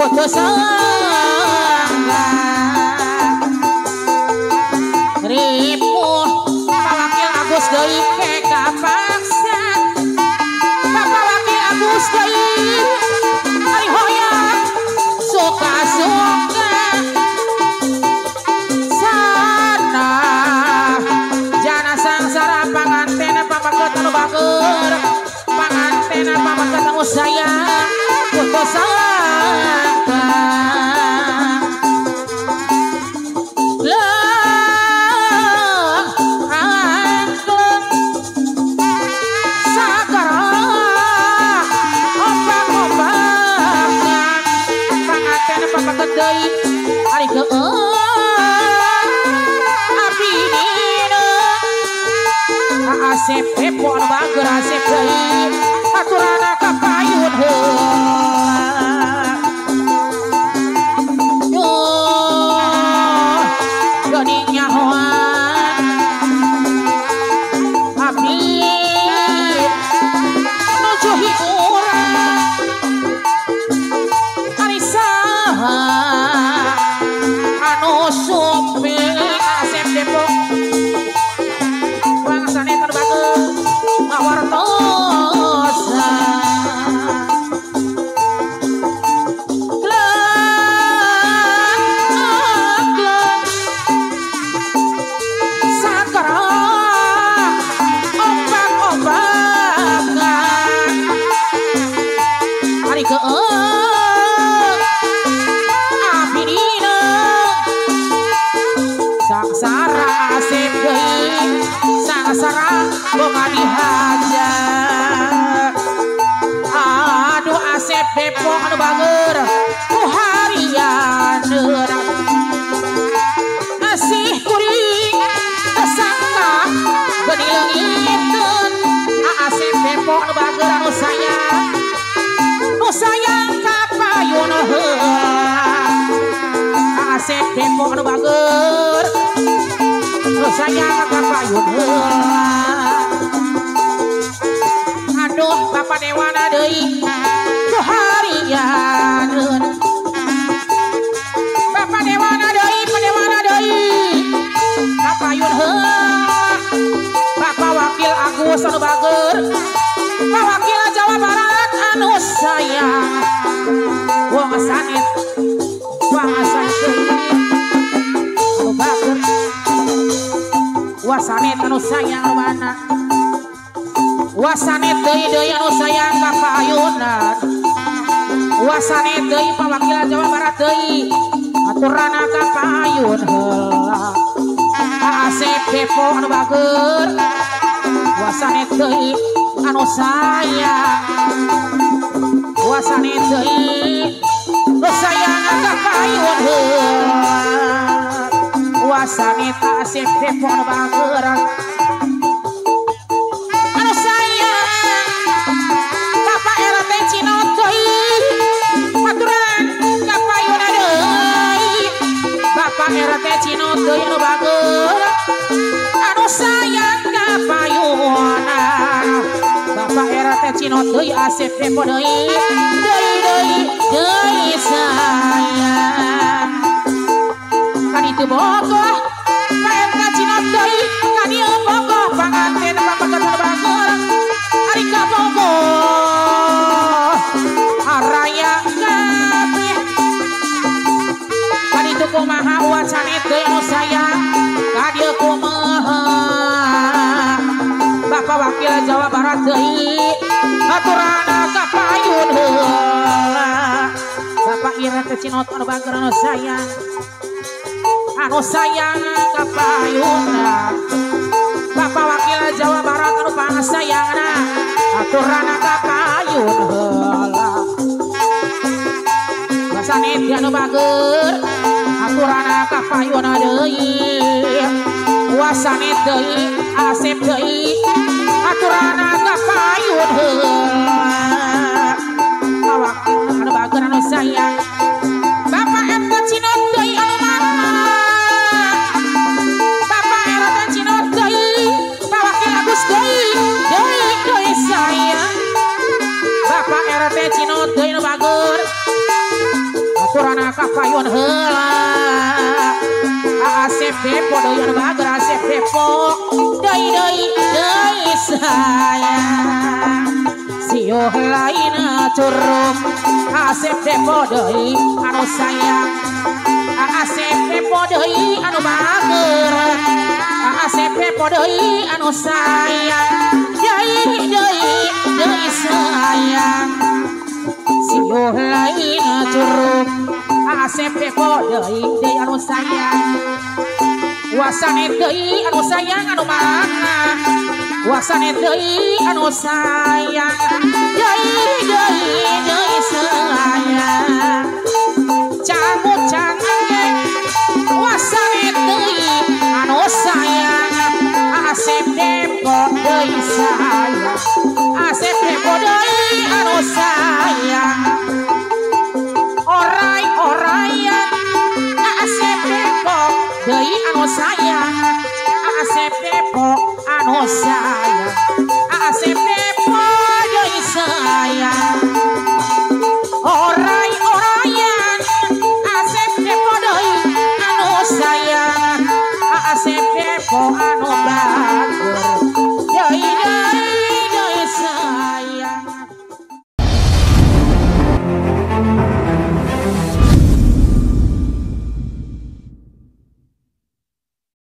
foto sangga ripuh Bapak Wakil Agus deui keka paksa Bapak Wakil Agus deui ari hoyong suka-suka sana jana sangsara panganten pamaket anu bager panganten pamaket anu sayang foto sangga hari ke api dina asep pepo anu bager asep deui aturana ka payun heula geuning nyahoan api nuju hiburan ari saha supi asep depok bangsane terbagus awartosa gleng sakara ombak-ombakan hari ke sangsara asep deui sangsara boga dihajar aduh asep depok anu bager ku harianeuna asih kuring kesangka geuning leungiteun asep depok anu bager anu sayang ka payun heula asep depok anu bager sayang ka payun heula aduh Bapak Dewana deui ku harianeun Bapak Dewana deui ka payun heula Bapak Wakil Agus anu bager Pak Wakil Jawa Barat anu sayang wong sanit anu bager wasanet anu sayang anu mana wasanet deui anu sayang ka payunan wasanet deui Pak Wakil Jawa Barat deui aturana ka payun heula asep depok anu bager wasanet deui anu sayang wasanet deui anu sayang ka payun heula wasanet asep depok anu bager anu sayang Bapak RT Cinot deui aturan ka payun deui Bapak RT Cinot deui anu bager anu sayang ka payunan Bapak RT Cinot deui asep depok deui sayang kan itu bogoh Pak RT Cinot deui kan ieu bogoh panganten pamaket anu bager ari ka bogoh araya kabeh kan itu kumaha wacanet deui anu sayang ka dieu kumaha Bapak Wakil Jawa Barat deui aturana ka payun heula Bapak RT Cinot anu bager anu sayang ka payunan Bapak Wakil Jawa Barat anu pangasayangna aturana ka payun heula wasanet anu bager aturana ka payun deui wasanet deui asep deui aturana ka payun heula Pak Wakil anu bager anu sayang Bapak RT Cinot deui anu mana Bapak RT Cinot deui Pak Wakil Agus deui sayang Bapak RT Cinot deui anu bager kapayun heula Asep depo deui anu bager Asep depo deui sayang siuh lain curug Asep depo deui anu sayang Asep depo deui anu bager Asep depo deui anu sayang deui sayang siuh lain curug Asep depo deui anu sayang wasane deui anu sayang anu mana wasane deui anu sayang deui sayang cangu-cange wasane deui anu sayang Asep depo deui sayang Asep depo deui anu sayang orai-oraian Asep depo deui anu sayang Asep depo anu sayang Asep depo deui sayang